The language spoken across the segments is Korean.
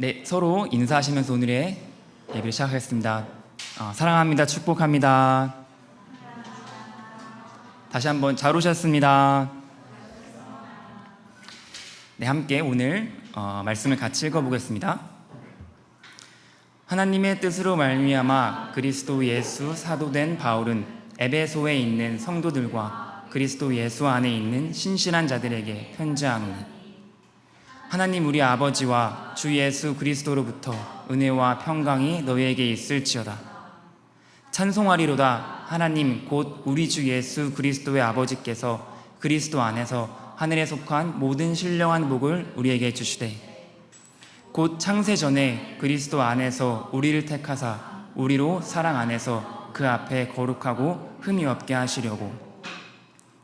네, 서로 인사하시면서 오늘의 예배를 시작하겠습니다. 사랑합니다. 축복합니다. 다시 한번 잘 오셨습니다. 네, 함께 오늘 말씀을 같이 읽어보겠습니다. 하나님의 뜻으로 말미암아 그리스도 예수 사도된 바울은 에베소에 있는 성도들과 그리스도 예수 안에 있는 신실한 자들에게 편지하노니, 하나님 우리 아버지와 주 예수 그리스도로부터 은혜와 평강이 너희에게 있을지어다. 찬송하리로다. 하나님 곧 우리 주 예수 그리스도의 아버지께서 그리스도 안에서 하늘에 속한 모든 신령한 복을 우리에게 주시되, 곧 창세 전에 그리스도 안에서 우리를 택하사 우리로 사랑 안에서 그 앞에 거룩하고 흠이 없게 하시려고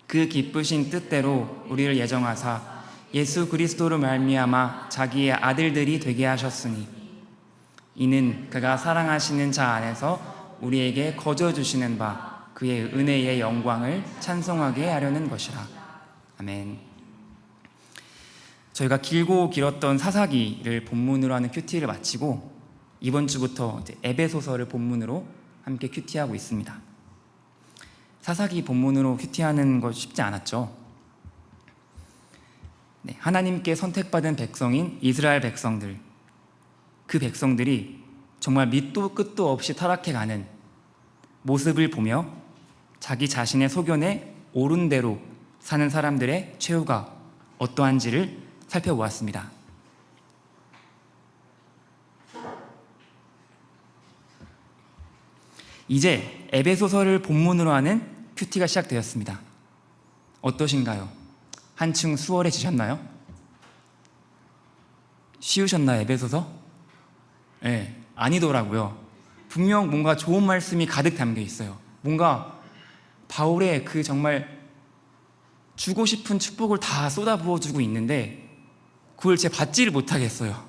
그 기쁘신 뜻대로 우리를 예정하사 예수 그리스도로 말미암아 자기의 아들들이 되게 하셨으니, 이는 그가 사랑하시는 자 안에서 우리에게 거저 주시는 바 그의 은혜의 영광을 찬송하게 하려는 것이라. 아멘. 저희가 길고 길었던 사사기를 본문으로 하는 큐티를 마치고 이번 주부터 에베소서를 본문으로 함께 큐티하고 있습니다. 사사기 본문으로 큐티하는 거 쉽지 않았죠. 네, 하나님께 선택받은 백성인 이스라엘 백성들, 그 백성들이 정말 밑도 끝도 없이 타락해가는 모습을 보며 자기 자신의 소견에 옳은 대로 사는 사람들의 최후가 어떠한지를 살펴보았습니다. 이제 에베소서를 본문으로 하는 큐티가 시작되었습니다. 어떠신가요? 한층 수월해지셨나요? 쉬우셨나요, 에베소서? 네, 아니더라고요. 분명 뭔가 좋은 말씀이 가득 담겨 있어요. 뭔가 바울의 그 정말 주고 싶은 축복을 다 쏟아부어주고 있는데 그걸 제가 받지를 못하겠어요.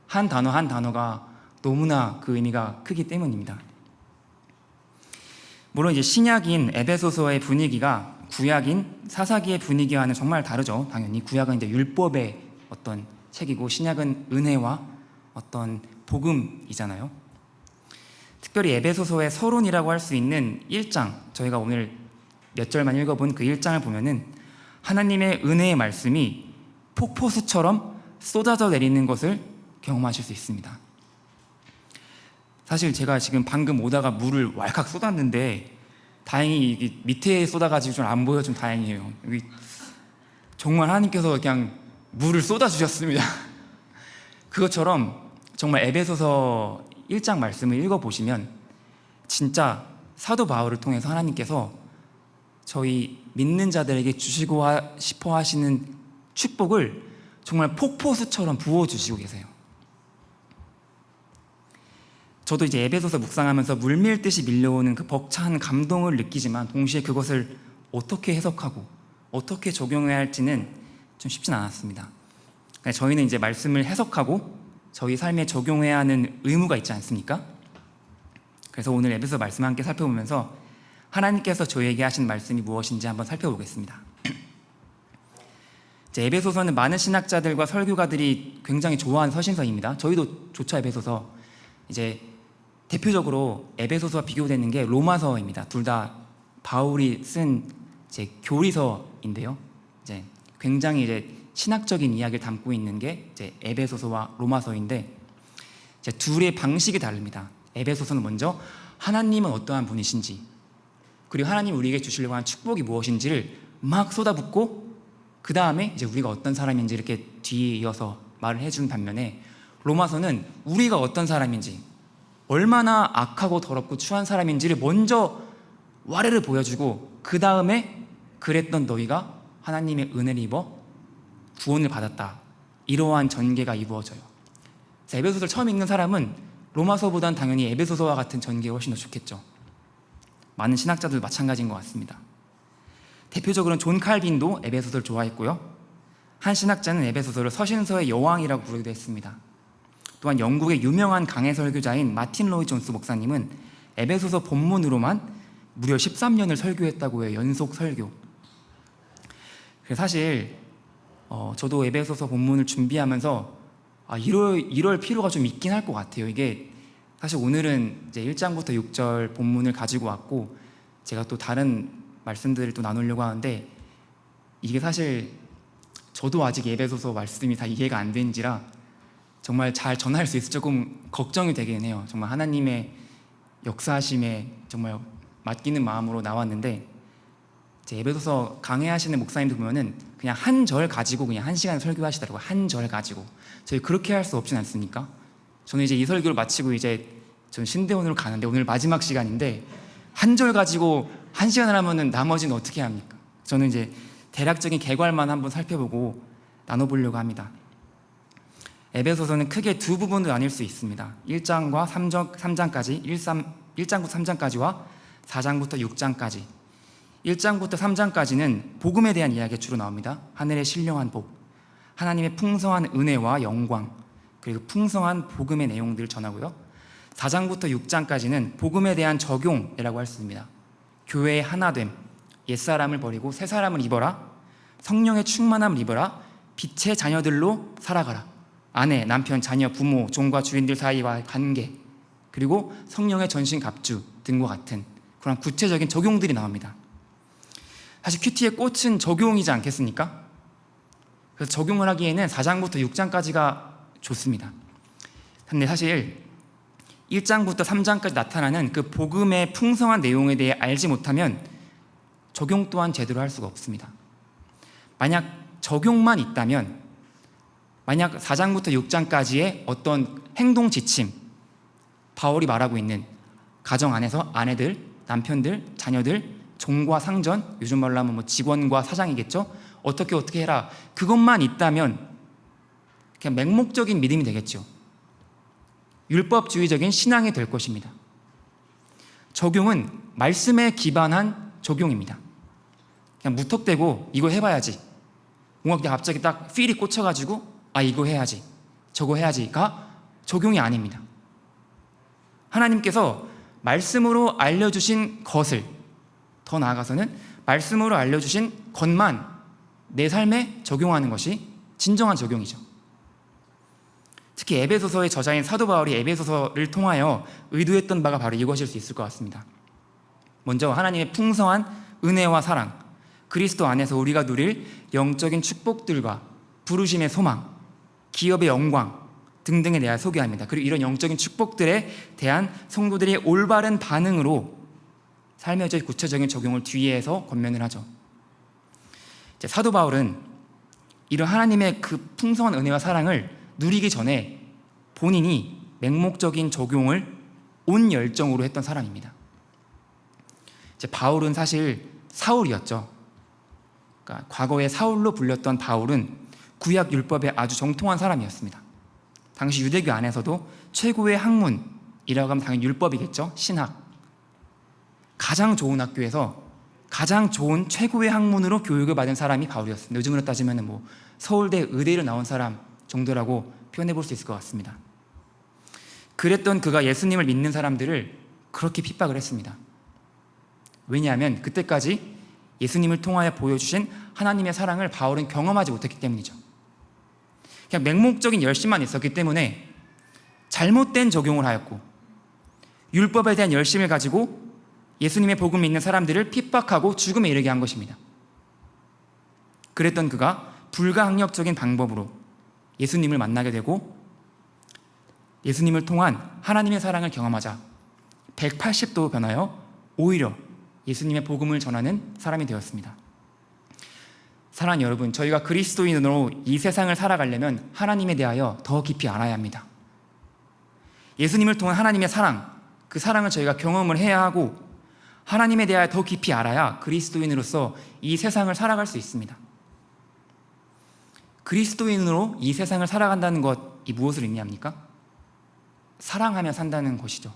한 단어 한 단어가 너무나 그 의미가 크기 때문입니다. 물론 이제 신약인 에베소서의 분위기가 구약인 사사기의 분위기와는 정말 다르죠. 당연히 구약은 이제 율법의 어떤 책이고 신약은 은혜와 어떤 복음이잖아요. 특별히 에베소서의 서론이라고 할 수 있는 1장, 저희가 오늘 몇 절만 읽어본 그 1장을 보면은 하나님의 은혜의 말씀이 폭포수처럼 쏟아져 내리는 것을 경험하실 수 있습니다. 사실 제가 지금 방금 오다가 물을 왈칵 쏟았는데 다행히 이게 밑에 쏟아가지고 좀 안 보여 좀 다행이에요. 여기 정말 하나님께서 그냥 물을 쏟아주셨습니다. 그것처럼 정말 에베소서 1장 말씀을 읽어보시면 진짜 사도 바울을 통해서 하나님께서 저희 믿는 자들에게 주시고 싶어 하시는 축복을 정말 폭포수처럼 부어주시고 계세요. 저도 이제 에베소서 묵상하면서 물밀듯이 밀려오는 그 벅찬 감동을 느끼지만 동시에 그것을 어떻게 해석하고 어떻게 적용해야 할지는 좀 쉽진 않았습니다. 저희는 이제 말씀을 해석하고 저희 삶에 적용해야 하는 의무가 있지 않습니까? 그래서 오늘 에베소서 말씀 함께 살펴보면서 하나님께서 저희에게 하신 말씀이 무엇인지 한번 살펴보겠습니다. 이제 에베소서는 많은 신학자들과 설교가들이 굉장히 좋아하는 서신서입니다. 저희도 좋죠. 에베소서. 이제 대표적으로 에베소서와 비교되는 게 로마서입니다. 둘 다 바울이 쓴 이제 교리서인데요. 이제 굉장히 이제 신학적인 이야기를 담고 있는 게 이제 에베소서와 로마서인데 이제 둘의 방식이 다릅니다. 에베소서는 먼저 하나님은 어떠한 분이신지, 그리고 하나님 우리에게 주시려고 하는 축복이 무엇인지를 막 쏟아붓고 그 다음에 이제 우리가 어떤 사람인지 이렇게 뒤에 이어서 말을 해주는 반면에 로마서는 우리가 어떤 사람인지, 얼마나 악하고 더럽고 추한 사람인지를 먼저 와르르 보여주고 그 다음에 그랬던 너희가 하나님의 은혜를 입어 구원을 받았다, 이러한 전개가 이루어져요. 에베소서를 처음 읽는 사람은 로마서보다는 당연히 에베소서와 같은 전개가 훨씬 더 좋겠죠. 많은 신학자들도 마찬가지인 것 같습니다. 대표적으로는 존 칼빈도 에베소서를 좋아했고요. 한 신학자는 에베소서를 서신서의 여왕이라고 부르기도 했습니다. 또한 영국의 유명한 강해 설교자인 마틴 로이 존스 목사님은 에베소서 본문으로만 무려 13년을 설교했다고 해요. 연속 설교. 사실 저도 에베소서 본문을 준비하면서 이럴 필요가 좀 있긴 할 것 같아요. 이게 사실 오늘은 이제 1장부터 6절 본문을 가지고 왔고 제가 또 다른 말씀들을 또 나누려고 하는데 이게 사실 저도 아직 에베소서 말씀이 다 이해가 안 되는지라 정말 잘 전할 수 있을지 조금 걱정이 되긴 해요. 정말 하나님의 역사하심에 정말 맡기는 마음으로 나왔는데 제 에베소서 강해하시는 목사님들 보면은 그냥 한 절 가지고 그냥 1시간 설교하시더라고요. 한 절 가지고. 저희 그렇게 할 수 없진 않습니까? 저는 이제 이 설교를 마치고 이제 전 신대원으로 가는데 오늘 마지막 시간인데 한 절 가지고 1시간을 하면은 나머지는 어떻게 합니까? 저는 이제 대략적인 계괄만 한번 살펴보고 나눠보려고 합니다. 에베소서는 크게 두 부분으로 나뉠 수 있습니다. 1장과 3장까지, 1장부터 3장까지와 4장부터 6장까지. 1장부터 3장까지는 복음에 대한 이야기가 주로 나옵니다. 하늘의 신령한 복, 하나님의 풍성한 은혜와 영광, 그리고 풍성한 복음의 내용들을 전하고요. 4장부터 6장까지는 복음에 대한 적용이라고 할 수 있습니다. 교회의 하나됨, 옛사람을 버리고 새사람을 입어라, 성령의 충만함을 입어라, 빛의 자녀들로 살아가라, 아내, 남편, 자녀, 부모, 종과 주인들 사이와의 관계, 그리고 성령의 전신갑주 등과 같은 그런 구체적인 적용들이 나옵니다. 사실 큐티의 꽃은 적용이지 않겠습니까? 그래서 적용을 하기에는 4장부터 6장까지가 좋습니다. 근데 사실 1장부터 3장까지 나타나는 그 복음의 풍성한 내용에 대해 알지 못하면 적용 또한 제대로 할 수가 없습니다. 만약 적용만 있다면, 만약 4장부터 6장까지의 어떤 행동 지침, 바울이 말하고 있는 가정 안에서 아내들, 남편들, 자녀들, 종과 상전, 요즘 말로 하면 뭐 직원과 사장이겠죠? 어떻게 해라, 그것만 있다면 그냥 맹목적인 믿음이 되겠죠. 율법주의적인 신앙이 될 것입니다. 적용은 말씀에 기반한 적용입니다. 그냥 무턱대고 이거 해봐야지, 뭔가 그냥 갑자기 딱 필이 꽂혀가지고 이거 해야지, 저거 해야지가 적용이 아닙니다. 하나님께서 말씀으로 알려주신 것을, 더 나아가서는 말씀으로 알려주신 것만 내 삶에 적용하는 것이 진정한 적용이죠. 특히 에베소서의 저자인 사도 바울이 에베소서를 통하여 의도했던 바가 바로 이것일 수 있을 것 같습니다. 먼저 하나님의 풍성한 은혜와 사랑, 그리스도 안에서 우리가 누릴 영적인 축복들과 부르심의 소망, 기업의 영광 등등에 대해 소개합니다. 그리고 이런 영적인 축복들에 대한 성도들의 올바른 반응으로 삶의 구체적인 적용을 뒤에서 권면을 하죠. 이제 사도 바울은 이런 하나님의 그 풍성한 은혜와 사랑을 누리기 전에 본인이 맹목적인 적용을 온 열정으로 했던 사람입니다. 이제 바울은 사실 사울이었죠. 그러니까 과거에 사울로 불렸던 바울은 구약 율법에 아주 정통한 사람이었습니다. 당시 유대교 안에서도 최고의 학문이라고 하면 당연히 율법이겠죠. 신학. 가장 좋은 학교에서 가장 좋은 최고의 학문으로 교육을 받은 사람이 바울이었습니다. 요즘으로 따지면 뭐 서울대 의대를 나온 사람 정도라고 표현해 볼 수 있을 것 같습니다. 그랬던 그가 예수님을 믿는 사람들을 그렇게 핍박을 했습니다. 왜냐하면 그때까지 예수님을 통하여 보여주신 하나님의 사랑을 바울은 경험하지 못했기 때문이죠. 그냥 맹목적인 열심만 있었기 때문에 잘못된 적용을 하였고, 율법에 대한 열심을 가지고 예수님의 복음을 믿는 사람들을 핍박하고 죽음에 이르게 한 것입니다. 그랬던 그가 불가항력적인 방법으로 예수님을 만나게 되고 예수님을 통한 하나님의 사랑을 경험하자 180도 변하여 오히려 예수님의 복음을 전하는 사람이 되었습니다. 사랑하는 여러분, 저희가 그리스도인으로 이 세상을 살아가려면 하나님에 대하여 더 깊이 알아야 합니다. 예수님을 통한 하나님의 사랑, 그 사랑을 저희가 경험을 해야 하고 하나님에 대하여 더 깊이 알아야 그리스도인으로서 이 세상을 살아갈 수 있습니다. 그리스도인으로 이 세상을 살아간다는 것이 무엇을 의미합니까? 사랑하며 산다는 것이죠.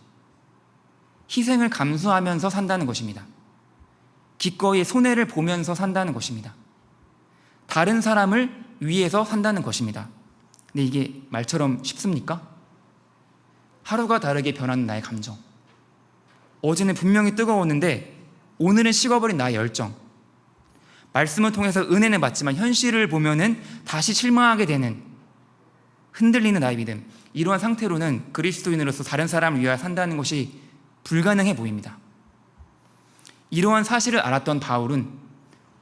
희생을 감수하면서 산다는 것입니다. 기꺼이 손해를 보면서 산다는 것입니다. 다른 사람을 위해서 산다는 것입니다. 근데 이게 말처럼 쉽습니까? 하루가 다르게 변하는 나의 감정, 어제는 분명히 뜨거웠는데 오늘은 식어버린 나의 열정, 말씀을 통해서 은혜는 받지만 현실을 보면은 다시 실망하게 되는 흔들리는 나의 믿음, 이러한 상태로는 그리스도인으로서 다른 사람을 위하여 산다는 것이 불가능해 보입니다. 이러한 사실을 알았던 바울은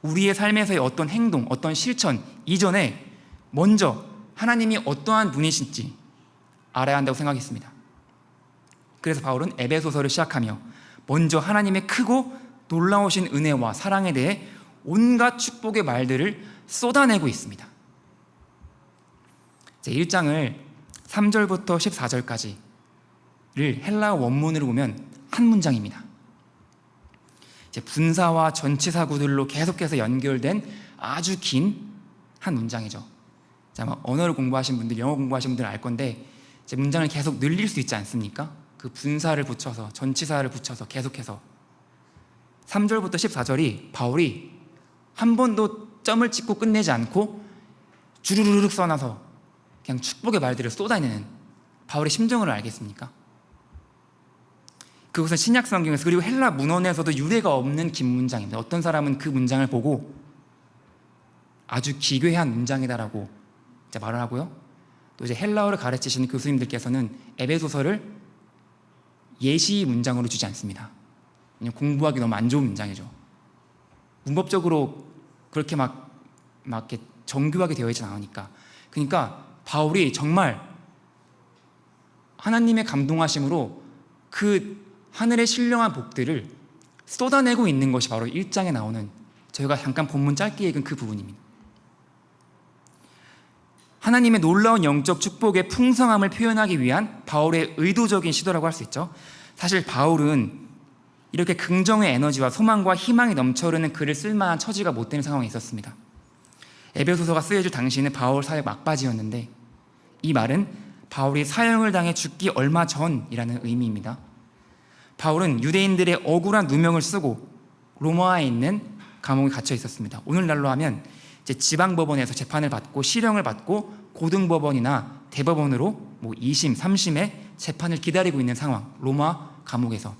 우리의 삶에서의 어떤 행동, 어떤 실천 이전에 먼저 하나님이 어떠한 분이신지 알아야 한다고 생각했습니다. 그래서 바울은 에베소서를 시작하며 먼저 하나님의 크고 놀라우신 은혜와 사랑에 대해 온갖 축복의 말들을 쏟아내고 있습니다. 1장을 3절부터 14절까지를 헬라어 원문으로 보면 한 문장입니다. 분사와 전치사구들로 계속해서 연결된 아주 긴 한 문장이죠. 아마 언어를 공부하신 분들, 영어 공부하신 분들은 알 건데 문장을 계속 늘릴 수 있지 않습니까? 그 분사를 붙여서 전치사를 붙여서 계속해서 3절부터 14절이 바울이 한 번도 점을 찍고 끝내지 않고 주르르륵 써놔서 그냥 축복의 말들을 쏟아내는 바울의 심정을 알겠습니까? 그것은 신약 성경에서 그리고 헬라 문헌에서도 유례가 없는 긴 문장입니다. 어떤 사람은 그 문장을 보고 아주 기괴한 문장이다라고 이제 말을 하고요. 또 이제 헬라어를 가르치시는 교수님들께서는 에베소서를 예시 문장으로 주지 않습니다. 왜냐하면 공부하기 너무 안 좋은 문장이죠. 문법적으로 그렇게 막 이렇게 정교하게 되어 있지 않으니까. 그러니까 바울이 정말 하나님의 감동하심으로 그 하늘의 신령한 복들을 쏟아내고 있는 것이 바로 1장에 나오는 저희가 잠깐 본문 짧게 읽은 그 부분입니다. 하나님의 놀라운 영적 축복의 풍성함을 표현하기 위한 바울의 의도적인 시도라고 할 수 있죠. 사실 바울은 이렇게 긍정의 에너지와 소망과 희망이 넘쳐흐르는 글을 쓸만한 처지가 못 되는 상황에 있었습니다. 에베소서가 쓰여질 당시에는 바울 사역 막바지였는데 이 말은 바울이 사형을 당해 죽기 얼마 전이라는 의미입니다. 바울은 유대인들의 억울한 누명을 쓰고 로마에 있는 감옥에 갇혀 있었습니다. 오늘날로 하면 이제 지방법원에서 재판을 받고 실형을 받고 고등법원이나 대법원으로 2심, 3심의 재판을 기다리고 있는 상황, 로마 감옥에서.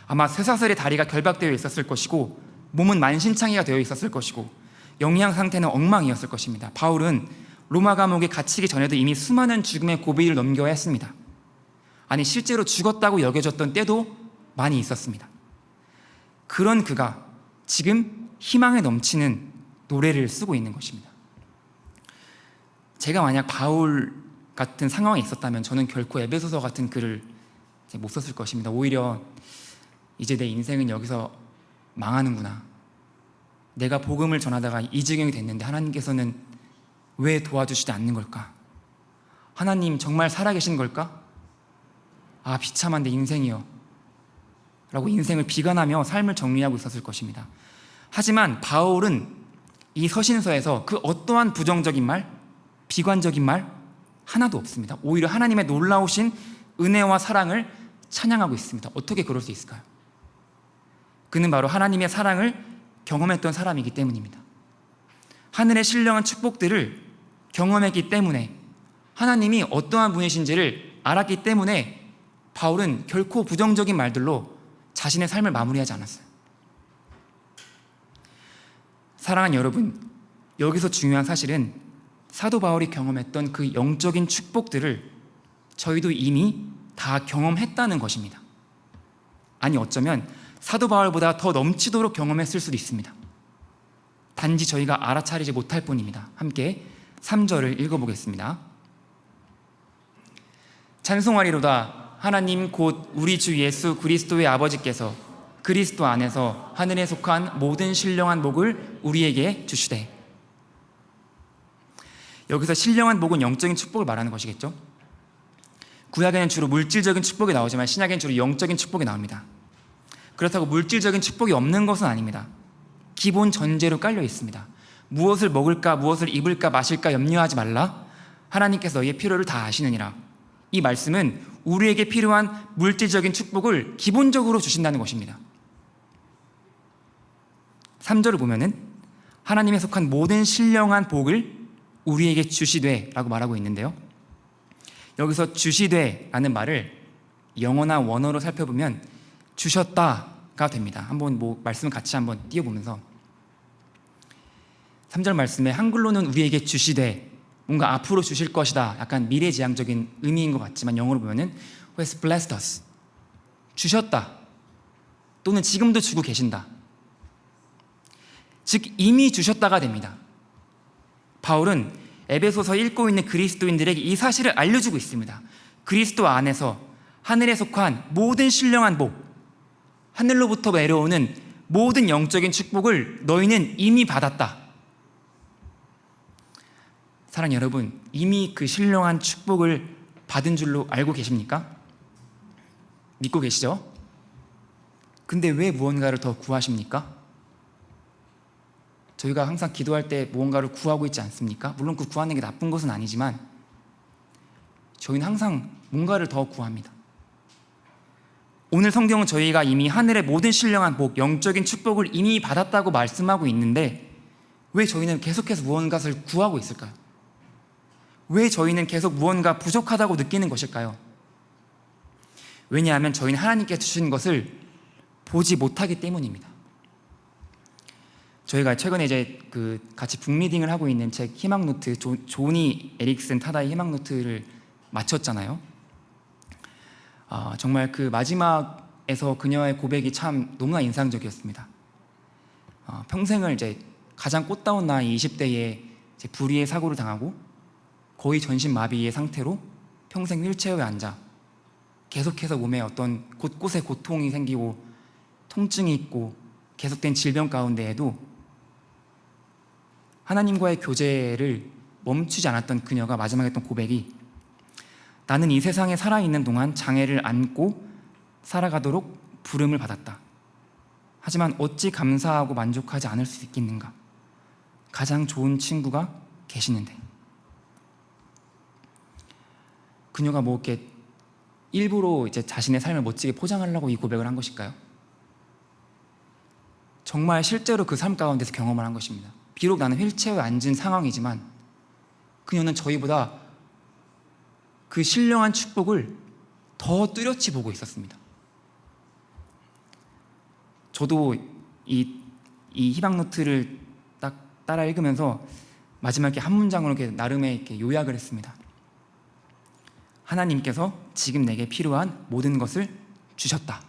아마 쇠사슬의 다리가 결박되어 있었을 것이고 몸은 만신창이가 되어 있었을 것이고 영양 상태는 엉망이었을 것입니다. 바울은 로마 감옥에 갇히기 전에도 이미 수많은 죽음의 고비를 넘겨야 했습니다. 아니 실제로 죽었다고 여겨졌던 때도 많이 있었습니다. 그런 그가 지금 희망에 넘치는 노래를 쓰고 있는 것입니다. 제가 만약 바울 같은 상황에 있었다면 저는 결코 에베소서 같은 글을 못 썼을 것입니다. 오히려 이제 내 인생은 여기서 망하는구나. 내가 복음을 전하다가 이 지경이 됐는데 하나님께서는 왜 도와주시지 않는 걸까? 하나님 정말 살아계신 걸까? 아, 비참한 내 인생이요 라고 인생을 비관하며 삶을 정리하고 있었을 것입니다. 하지만 바울은 이 서신서에서 그 어떠한 부정적인 말, 비관적인 말 하나도 없습니다. 오히려 하나님의 놀라우신 은혜와 사랑을 찬양하고 있습니다. 어떻게 그럴 수 있을까요? 그는 바로 하나님의 사랑을 경험했던 사람이기 때문입니다. 하늘의 신령한 축복들을 경험했기 때문에 하나님이 어떠한 분이신지를 알았기 때문에 바울은 결코 부정적인 말들로 자신의 삶을 마무리하지 않았어요. 사랑하는 여러분, 여기서 중요한 사실은 사도 바울이 경험했던 그 영적인 축복들을 저희도 이미 다 경험했다는 것입니다. 아니 어쩌면 사도 바울보다 더 넘치도록 경험했을 수도 있습니다. 단지 저희가 알아차리지 못할 뿐입니다. 함께 3절을 읽어보겠습니다. 찬송하리로다. 하나님 곧 우리 주 예수 그리스도의 아버지께서 그리스도 안에서 하늘에 속한 모든 신령한 복을 우리에게 주시되. 여기서 신령한 복은 영적인 축복을 말하는 것이겠죠. 구약에는 주로 물질적인 축복이 나오지만 신약에는 주로 영적인 축복이 나옵니다. 그렇다고 물질적인 축복이 없는 것은 아닙니다. 기본 전제로 깔려 있습니다. 무엇을 먹을까, 무엇을 입을까, 마실까 염려하지 말라. 하나님께서 너희의 필요를 다 아시느니라. 이 말씀은 우리에게 필요한 물질적인 축복을 기본적으로 주신다는 것입니다. 3절을 보면은 하나님에 속한 모든 신령한 복을 우리에게 주시되 라고 말하고 있는데요, 여기서 주시되 라는 말을 영어나 원어로 살펴보면 주셨다가 됩니다. 한번 말씀을 같이 한번 띄워보면서 3절 말씀에 한글로는 우리에게 주시되 뭔가 앞으로 주실 것이다, 약간 미래지향적인 의미인 것 같지만 영어로 보면은 who has blessed us, 주셨다 또는 지금도 주고 계신다, 즉 이미 주셨다가 됩니다. 바울은 에베소서 읽고 있는 그리스도인들에게 이 사실을 알려주고 있습니다. 그리스도 안에서 하늘에 속한 모든 신령한 복, 하늘로부터 내려오는 모든 영적인 축복을 너희는 이미 받았다. 사랑하는 여러분, 이미 그 신령한 축복을 받은 줄로 알고 계십니까? 믿고 계시죠? 근데 왜 무언가를 더 구하십니까? 저희가 항상 기도할 때 무언가를 구하고 있지 않습니까? 물론 그 구하는 게 나쁜 것은 아니지만 저희는 항상 뭔가를 더 구합니다. 오늘 성경은 저희가 이미 하늘의 모든 신령한 복, 영적인 축복을 이미 받았다고 말씀하고 있는데 왜 저희는 계속해서 무언가를 구하고 있을까요? 왜 저희는 계속 무언가 부족하다고 느끼는 것일까요? 왜냐하면 저희는 하나님께 주신 것을 보지 못하기 때문입니다. 저희가 최근에 이제 같이 북리딩을 하고 있는 책 희망노트, 조니 에릭슨 타다의 희망노트를 마쳤잖아요. 정말 그 마지막에서 그녀의 고백이 참 너무나 인상적이었습니다. 평생을 이제 가장 꽃다운 나이 20대에 불의의 사고를 당하고 거의 전신마비의 상태로 평생 휠체어에 앉아 계속해서 몸에 어떤 곳곳에 고통이 생기고 통증이 있고 계속된 질병 가운데에도 하나님과의 교제를 멈추지 않았던 그녀가 마지막에 했던 고백이, 나는 이 세상에 살아있는 동안 장애를 안고 살아가도록 부름을 받았다. 하지만 어찌 감사하고 만족하지 않을 수 있겠는가? 가장 좋은 친구가 계시는데. 그녀가 뭐 이렇게 일부러 이제 자신의 삶을 멋지게 포장하려고 이 고백을 한 것일까요? 정말 실제로 그 삶 가운데서 경험을 한 것입니다. 비록 나는 휠체어에 앉은 상황이지만 그녀는 저희보다 그 신령한 축복을 더 뚜렷이 보고 있었습니다. 저도 이 희망노트를 딱 따라 읽으면서 마지막에 한 문장으로 이렇게 나름의 이렇게 요약을 했습니다. 하나님께서 지금 내게 필요한 모든 것을 주셨다.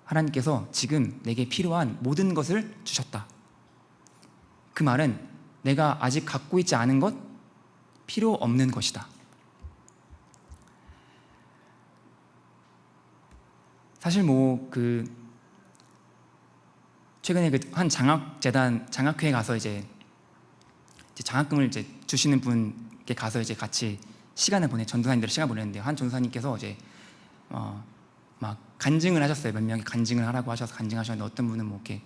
하나님께서 지금 내게 필요한 모든 것을 주셨다. 그 말은 내가 아직 갖고 있지 않은 것, 필요 없는 것이다. 사실 최근에 한 장학회에 가서 이제 장학금을 이제 주시는 분께 가서 이제 같이 전도사님들 시간 보냈는데, 한 전도사님께서 이제 막 간증을 하셨어요. 몇 명이 간증을 하라고 하셔서 간증하셨는데, 어떤 분은 뭐 이렇게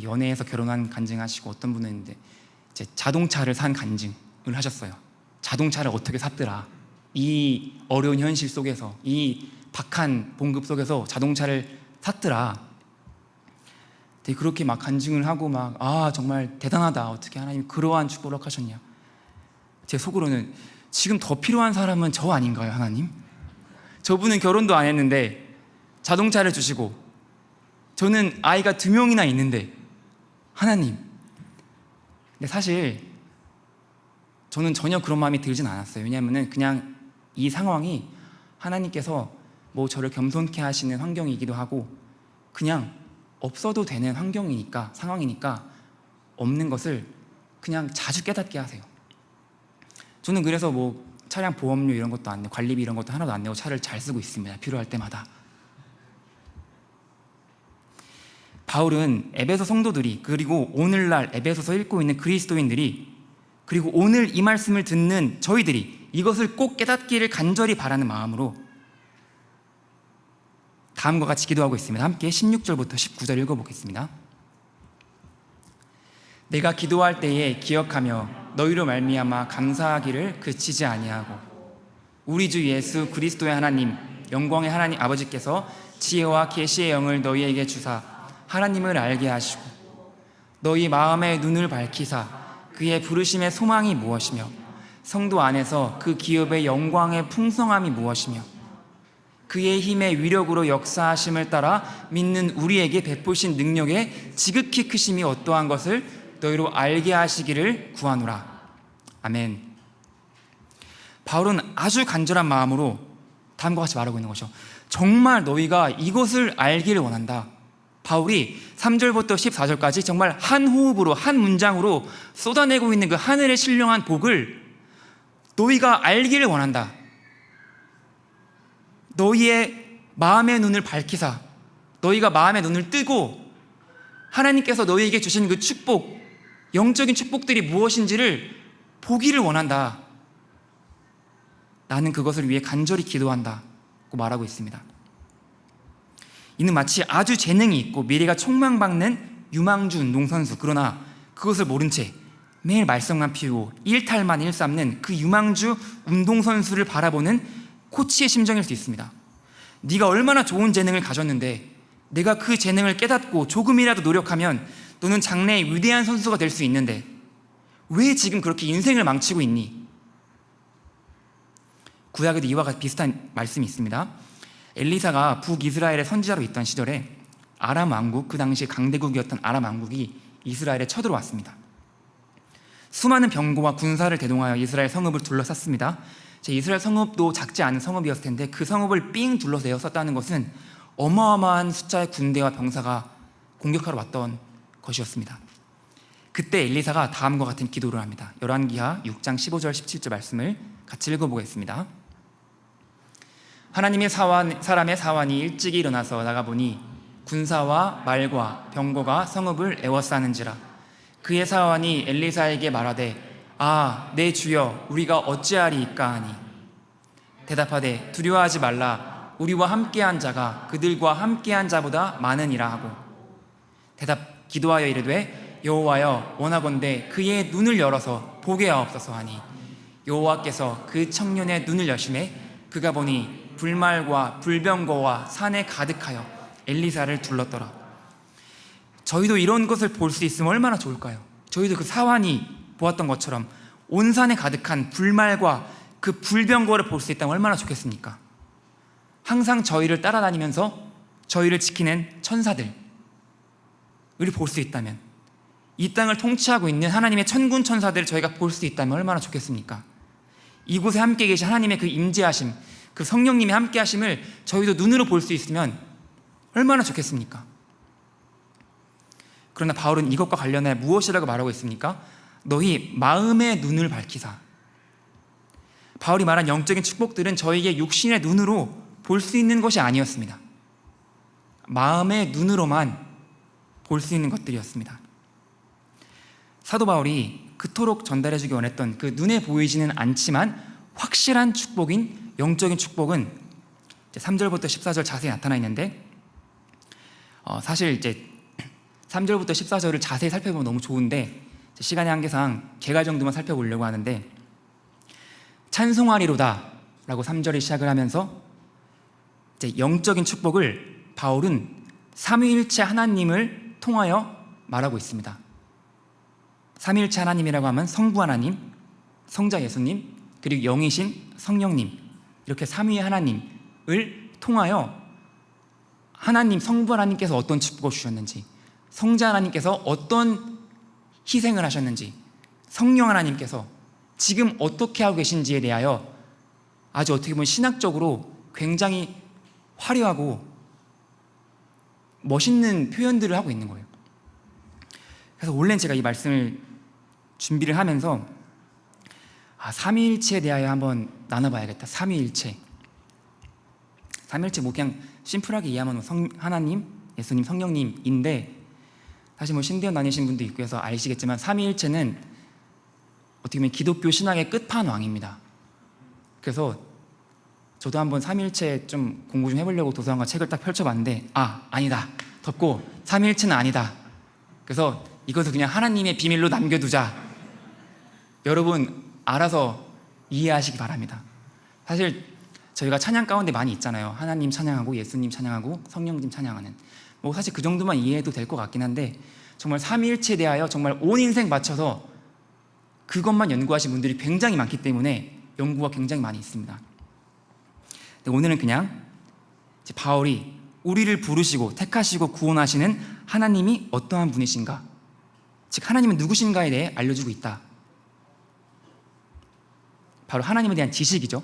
연애해서 결혼한 간증하시고, 어떤 분은 이제 자동차를 산 간증을 하셨어요. 자동차를 어떻게 샀더라. 이 어려운 현실 속에서, 이 박한 봉급 속에서 자동차를 샀더라. 되게 그렇게 막 간증을 하고 정말 대단하다. 어떻게 하나님 그러한 축복을 하셨냐. 제 속으로는 지금 더 필요한 사람은 저 아닌가요, 하나님? 저분은 결혼도 안 했는데 자동차를 주시고, 저는 아이가 2명이나 있는데 하나님. 근데 사실 저는 전혀 그런 마음이 들진 않았어요. 왜냐하면 그냥 이 상황이 하나님께서 뭐 저를 겸손케 하시는 환경이기도 하고, 그냥 없어도 되는 상황이니까 없는 것을 그냥 자주 깨닫게 하세요. 저는 그래서 뭐 차량 보험료 이런 것도 안 내고 관리비 이런 것도 하나도 안 내고 차를 잘 쓰고 있습니다. 필요할 때마다. 바울은 에베소 성도들이, 그리고 오늘날 에베소서 읽고 있는 그리스도인들이, 그리고 오늘 이 말씀을 듣는 저희들이 이것을 꼭 깨닫기를 간절히 바라는 마음으로 다음과 같이 기도하고 있습니다. 함께 16절부터 19절 읽어보겠습니다. 내가 기도할 때에 기억하며 너희로 말미암아 감사하기를 그치지 아니하고, 우리 주 예수 그리스도의 하나님, 영광의 하나님 아버지께서 지혜와 계시의 영을 너희에게 주사 하나님을 알게 하시고, 너희 마음의 눈을 밝히사 그의 부르심의 소망이 무엇이며 성도 안에서 그 기업의 영광의 풍성함이 무엇이며 그의 힘의 위력으로 역사하심을 따라 믿는 우리에게 베푸신 능력의 지극히 크심이 어떠한 것을 너희로 알게 하시기를 구하노라. 아멘. 바울은 아주 간절한 마음으로 다음과 같이 말하고 있는 것이죠. 정말 너희가 이것을 알기를 원한다. 바울이 3절부터 14절까지 정말 한 호흡으로, 한 문장으로 쏟아내고 있는 그 하늘의 신령한 복을 너희가 알기를 원한다. 너희의 마음의 눈을 밝히사, 너희가 마음의 눈을 뜨고 하나님께서 너희에게 주신 그 축복, 영적인 축복들이 무엇인지를 보기를 원한다. 나는 그것을 위해 간절히 기도한다 고 말하고 있습니다. 이는 마치 아주 재능이 있고 미래가 촉망받는 유망주 운동선수, 그러나 그것을 모른 채 매일 말썽만 피우고 일탈만 일삼는 그 유망주 운동선수를 바라보는 코치의 심정일 수 있습니다. 네가 얼마나 좋은 재능을 가졌는데 내가 그 재능을 깨닫고 조금이라도 노력하면 너는 장래의 위대한 선수가 될 수 있는데 왜 지금 그렇게 인생을 망치고 있니? 구약에도 이와 같은 비슷한 말씀이 있습니다. 엘리사가 북이스라엘의 선지자로 있던 시절에 아람 왕국, 그 당시 강대국이었던 아람 왕국이 이스라엘에 쳐들어왔습니다. 수많은 병거와 군사를 대동하여 이스라엘 성읍을 둘러쌌습니다. 이스라엘 성읍도 작지 않은 성읍이었을 텐데 그 성읍을 삥 둘러서 에워쌌다는 것은 어마어마한 숫자의 군대와 병사가 공격하러 왔던 것이었습니다. 그때 엘리사가 다음과 같은 기도를 합니다. 열왕기하 6장 15절 17절 말씀을 같이 읽어보겠습니다. 하나님의 사람의 사환이 일찍이 일어나서 나가보니 군사와 말과 병거가 성읍을 에워싸는지라. 그의 사환이 엘리사에게 말하되 아, 내 주여, 우리가 어찌하리이까 하니 대답하되 두려워하지 말라. 우리와 함께한 자가 그들과 함께한 자보다 많으니라 하고 기도하여 이르되 여호와여, 원하건대 그의 눈을 열어서 보게 하옵소서 하니 여호와께서 그 청년의 눈을 여심해 그가 보니 불말과 불병거와 산에 가득하여 엘리사를 둘렀더라. 저희도 이런 것을 볼 수 있으면 얼마나 좋을까요? 저희도 그 사환이 보았던 것처럼 온 산에 가득한 불말과 그 불병거를 볼 수 있다면 얼마나 좋겠습니까? 항상 저희를 따라다니면서 저희를 지키는 천사들을 볼 수 있다면, 이 땅을 통치하고 있는 하나님의 천군 천사들을 저희가 볼 수 있다면 얼마나 좋겠습니까? 이곳에 함께 계신 하나님의 그 임재하심, 그 성령님의 함께 하심을 저희도 눈으로 볼 수 있으면 얼마나 좋겠습니까? 그러나 바울은 이것과 관련해 무엇이라고 말하고 있습니까? 너희 마음의 눈을 밝히사. 바울이 말한 영적인 축복들은 저희에게 육신의 눈으로 볼 수 있는 것이 아니었습니다. 마음의 눈으로만 볼 수 있는 것들이었습니다. 사도 바울이 그토록 전달해주기 원했던 그 눈에 보이지는 않지만 확실한 축복인 영적인 축복은 3절부터 14절 자세히 나타나 있는데, 사실 이제 3절부터 14절을 자세히 살펴보면 너무 좋은데 시간의 한계상 개괄 정도만 살펴보려고 하는데, 찬송하리로다 라고 3절이 시작을 하면서 이제 영적인 축복을 바울은 삼위일체 하나님을 통하여 말하고 있습니다. 삼위일체 하나님이라고 하면 성부 하나님, 성자 예수님, 그리고 영이신 성령님, 이렇게 삼위의 하나님을 통하여 하나님, 성부 하나님께서 어떤 축복을 주셨는지, 성자 하나님께서 어떤 희생을 하셨는지, 성령 하나님께서 지금 어떻게 하고 계신지에 대하여 아주 어떻게 보면 신학적으로 굉장히 화려하고 멋있는 표현들을 하고 있는 거예요. 그래서 원래는 제가 이 말씀을 준비를 하면서 삼위일체에 대하여 한번 나눠봐야겠다. 삼위일체 뭐 그냥 심플하게 이해하면 하나님, 예수님, 성령님인데, 사실 뭐 신대원 다니신 분도 있고 해서 아시겠지만 삼위일체는 어떻게 보면 기독교 신학의 끝판왕입니다. 그래서 저도 한번 삼위일체 좀 공부 좀 해보려고 도서관과 책을 딱 펼쳐봤는데 아니다, 덮고 삼위일체는 아니다. 그래서 이것을 그냥 하나님의 비밀로 남겨두자. 여러분 알아서 이해하시기 바랍니다. 사실 저희가 찬양 가운데 많이 있잖아요. 하나님 찬양하고 예수님 찬양하고 성령님 찬양하는, 뭐 사실 그 정도만 이해해도 될 것 같긴 한데, 정말 삼위일체에 대하여 정말 온 인생 바쳐서 그것만 연구하신 분들이 굉장히 많기 때문에 연구가 굉장히 많이 있습니다. 근데 오늘은 그냥 이제 바울이 우리를 부르시고 택하시고 구원하시는 하나님이 어떠한 분이신가, 즉 하나님은 누구신가에 대해 알려주고 있다. 바로 하나님에 대한 지식이죠.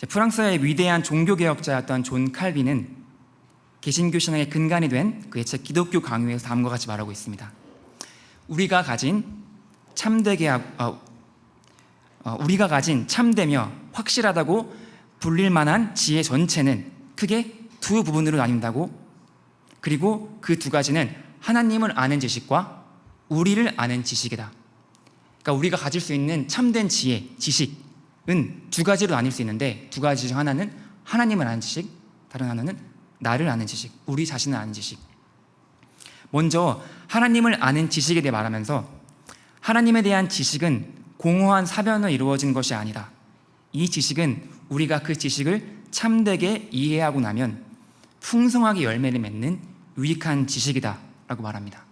프랑스의 위대한 종교개혁자였던 존 칼빈은 개신교 신앙의 근간이 된 그의 책 기독교 강요에서 다음과 같이 말하고 있습니다. 우리가 가진 참되며 확실하다고 불릴 만한 지혜 전체는 크게 두 부분으로 나뉜다고. 그리고 그 두 가지는 하나님을 아는 지식과 우리를 아는 지식이다. 그러니까 우리가 가질 수 있는 참된 지혜, 지식은 두 가지로 나뉠 수 있는데, 두 가지 중 하나는 하나님을 아는 지식, 다른 하나는 나를 아는 지식, 우리 자신을 아는 지식. 먼저 하나님을 아는 지식에 대해 말하면서, 하나님에 대한 지식은 공허한 사변으로 이루어진 것이 아니다. 이 지식은 우리가 그 지식을 참되게 이해하고 나면 풍성하게 열매를 맺는 유익한 지식이다 라고 말합니다.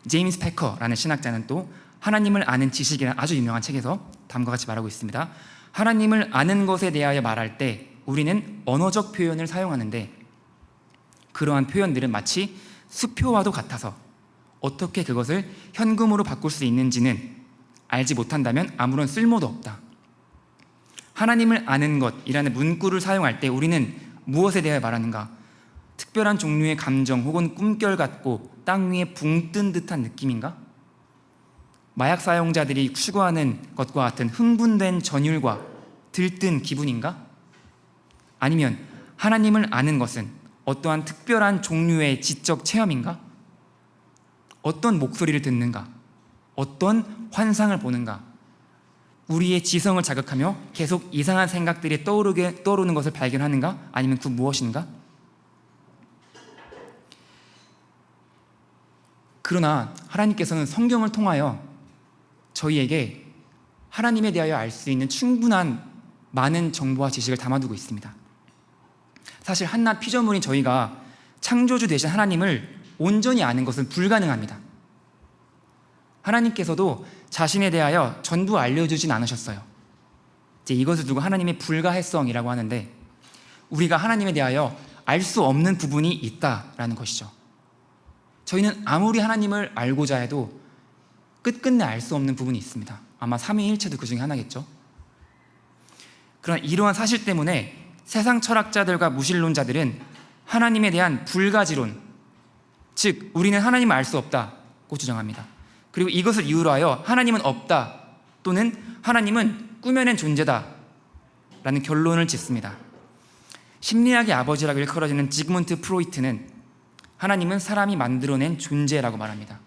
제임스 패커라는 신학자는 또 하나님을 아는 지식이라는 아주 유명한 책에서 다음과 같이 말하고 있습니다. 하나님을 아는 것에 대하여 말할 때 우리는 언어적 표현을 사용하는데, 그러한 표현들은 마치 수표와도 같아서 어떻게 그것을 현금으로 바꿀 수 있는지는 알지 못한다면 아무런 쓸모도 없다. 하나님을 아는 것이라는 문구를 사용할 때 우리는 무엇에 대해 말하는가? 특별한 종류의 감정 혹은 꿈결 같고 땅 위에 붕 뜬 듯한 느낌인가? 마약 사용자들이 추구하는 것과 같은 흥분된 전율과 들뜬 기분인가? 아니면 하나님을 아는 것은 어떠한 특별한 종류의 지적 체험인가? 어떤 목소리를 듣는가? 어떤 환상을 보는가? 우리의 지성을 자극하며 계속 이상한 생각들이 떠오르는 것을 발견하는가? 아니면 그 무엇인가? 그러나 하나님께서는 성경을 통하여 저희에게 하나님에 대하여 알 수 있는 충분한 많은 정보와 지식을 담아두고 있습니다. 사실 한낱 피조물인 저희가 창조주 되신 하나님을 온전히 아는 것은 불가능합니다. 하나님께서도 자신에 대하여 전부 알려주진 않으셨어요. 이제 이것을 두고 하나님의 불가해성이라고 하는데, 우리가 하나님에 대하여 알 수 없는 부분이 있다라는 것이죠. 저희는 아무리 하나님을 알고자 해도 끝끝내 알 수 없는 부분이 있습니다. 아마 삼위일체도 그 중에 하나겠죠. 그러나 이러한 사실 때문에 세상 철학자들과 무신론자들은 하나님에 대한 불가지론, 즉 우리는 하나님을 알 수 없다고 주장합니다. 그리고 이것을 이유로 하여 하나님은 없다 또는 하나님은 꾸며낸 존재다 라는 결론을 짓습니다. 심리학의 아버지라고 일컬어지는 지그문트 프로이트는 하나님은 사람이 만들어낸 존재라고 말합니다.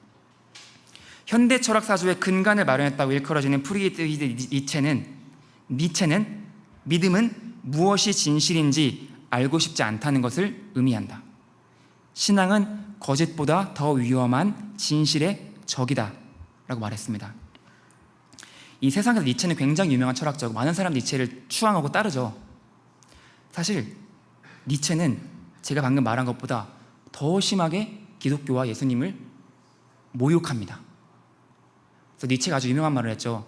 현대 철학 사조의 근간을 마련했다고 일컬어지는 프리드리히 니체는 믿음은 무엇이 진실인지 알고 싶지 않다는 것을 의미한다. 신앙은 거짓보다 더 위험한 진실의 적이다 라고 말했습니다. 이 세상에서 니체는 굉장히 유명한 철학자고 많은 사람들이 니체를 추앙하고 따르죠. 사실 니체는 제가 방금 말한 것보다 더 심하게 기독교와 예수님을 모욕합니다. 그래서 니체가 아주 유명한 말을 했죠.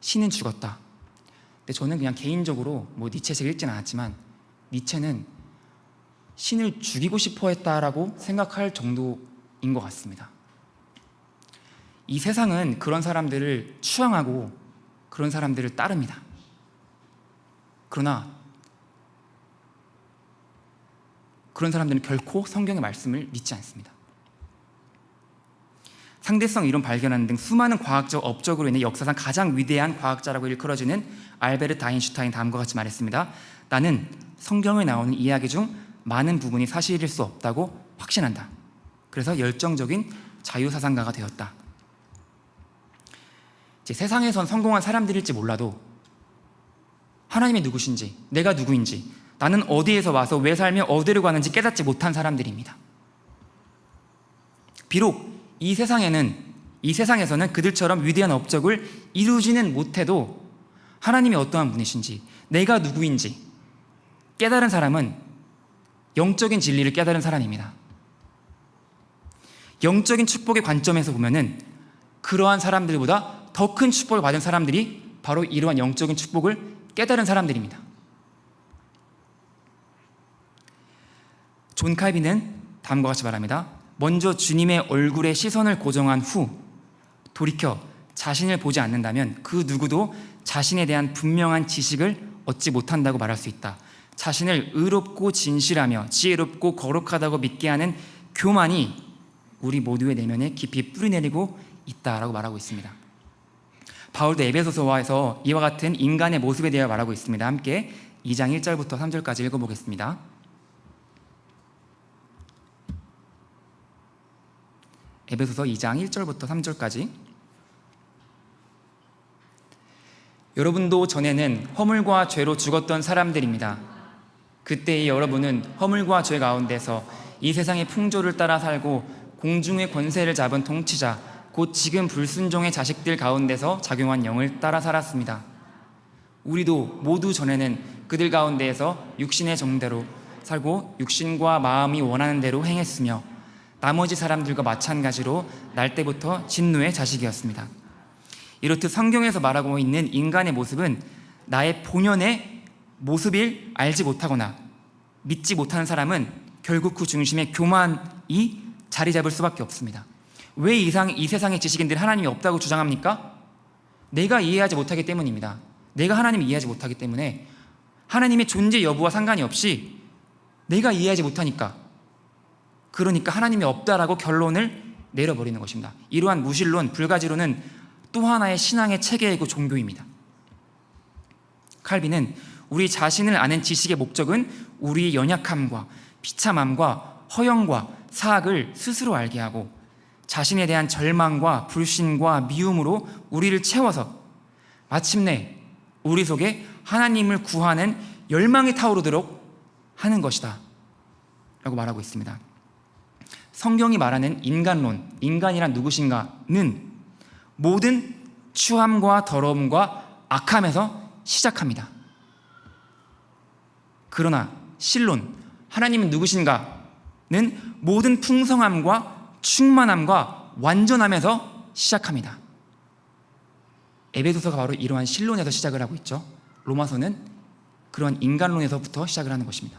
신은 죽었다. 근데 저는 그냥 개인적으로 니체 책 읽지는 않았지만 니체는 신을 죽이고 싶어 했다라고 생각할 정도인 것 같습니다. 이 세상은 그런 사람들을 추앙하고 그런 사람들을 따릅니다. 그러나 그런 사람들은 결코 성경의 말씀을 믿지 않습니다. 상대성 이론 발견하는 등 수많은 과학적 업적으로 인해 역사상 가장 위대한 과학자라고 일컬어지는 알베르트 아인슈타인 다음과 같이 말했습니다. 나는 성경에 나오는 이야기 중 많은 부분이 사실일 수 없다고 확신한다. 그래서 열정적인 자유사상가가 되었다. 세상에선 성공한 사람들일지 몰라도 하나님이 누구신지, 내가 누구인지, 나는 어디에서 와서 왜 살며 어디로 가는지 깨닫지 못한 사람들입니다. 비록 이 세상에서는 그들처럼 위대한 업적을 이루지는 못해도 하나님이 어떠한 분이신지, 내가 누구인지 깨달은 사람은 영적인 진리를 깨달은 사람입니다. 영적인 축복의 관점에서 보면은 그러한 사람들보다 더 큰 축복을 받은 사람들이 바로 이러한 영적인 축복을 깨달은 사람들입니다. 존 칼빈은 다음과 같이 말합니다. 먼저 주님의 얼굴에 시선을 고정한 후 돌이켜 자신을 보지 않는다면 그 누구도 자신에 대한 분명한 지식을 얻지 못한다고 말할 수 있다. 자신을 의롭고 진실하며 지혜롭고 거룩하다고 믿게 하는 교만이 우리 모두의 내면에 깊이 뿌리내리고 있다라고 말하고 있습니다. 바울도 에베소서에서 이와 같은 인간의 모습에 대해 말하고 있습니다. 함께 2장 1절부터 3절까지 읽어보겠습니다. 에베소서 2장 1절부터 3절까지. 여러분도 전에는 허물과 죄로 죽었던 사람들입니다. 그때의 여러분은 허물과 죄 가운데서 이 세상의 풍조를 따라 살고 공중의 권세를 잡은 통치자 곧 지금 불순종의 자식들 가운데서 작용한 영을 따라 살았습니다. 우리도 모두 전에는 그들 가운데에서 육신의 정대로 살고 육신과 마음이 원하는 대로 행했으며 나머지 사람들과 마찬가지로 날 때부터 진노의 자식이었습니다. 이렇듯 성경에서 말하고 있는 인간의 모습은 나의 본연의 모습을 알지 못하거나 믿지 못하는 사람은 결국 그 중심에 교만이 자리 잡을 수밖에 없습니다. 왜 이 세상의 지식인들이 하나님이 없다고 주장합니까? 내가 이해하지 못하기 때문입니다. 내가 하나님을 이해하지 못하기 때문에 하나님의 존재 여부와 상관이 없이 내가 이해하지 못하니까, 그러니까 하나님이 없다라고 결론을 내려버리는 것입니다. 이러한 무신론, 불가지론은 또 하나의 신앙의 체계이고 종교입니다. 칼빈은 우리 자신을 아는 지식의 목적은 우리의 연약함과 비참함과 허영과 사악을 스스로 알게 하고 자신에 대한 절망과 불신과 미움으로 우리를 채워서 마침내 우리 속에 하나님을 구하는 열망이 타오르도록 하는 것이다 라고 말하고 있습니다. 성경이 말하는 인간론, 인간이란 누구신가는 모든 추함과 더러움과 악함에서 시작합니다. 그러나 신론, 하나님은 누구신가는 모든 풍성함과 충만함과 완전함에서 시작합니다. 에베소서가 바로 이러한 신론에서 시작을 하고 있죠. 로마서는 그러한 인간론에서부터 시작을 하는 것입니다.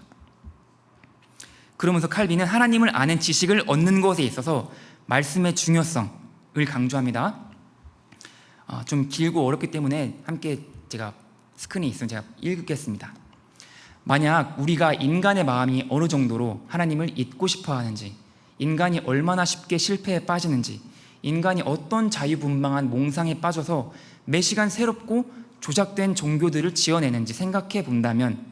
그러면서 칼빈은 하나님을 아는 지식을 얻는 것에 있어서 말씀의 중요성을 강조합니다. 좀 길고 어렵기 때문에 함께 제가 스크린이 있으면 제가 읽겠습니다. 만약 우리가 인간의 마음이 어느 정도로 하나님을 잊고 싶어 하는지, 인간이 얼마나 쉽게 실패에 빠지는지, 인간이 어떤 자유분방한 몽상에 빠져서 매시간 새롭고 조작된 종교들을 지어내는지 생각해 본다면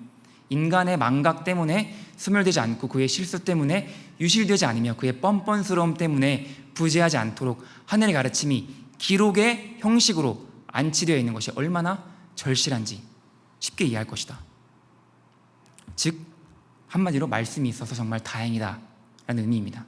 인간의 망각 때문에 소멸되지 않고 그의 실수 때문에 유실되지 않으며 그의 뻔뻔스러움 때문에 부재하지 않도록 하늘의 가르침이 기록의 형식으로 안치되어 있는 것이 얼마나 절실한지 쉽게 이해할 것이다. 즉 한마디로 말씀이 있어서 정말 다행이다 라는 의미입니다.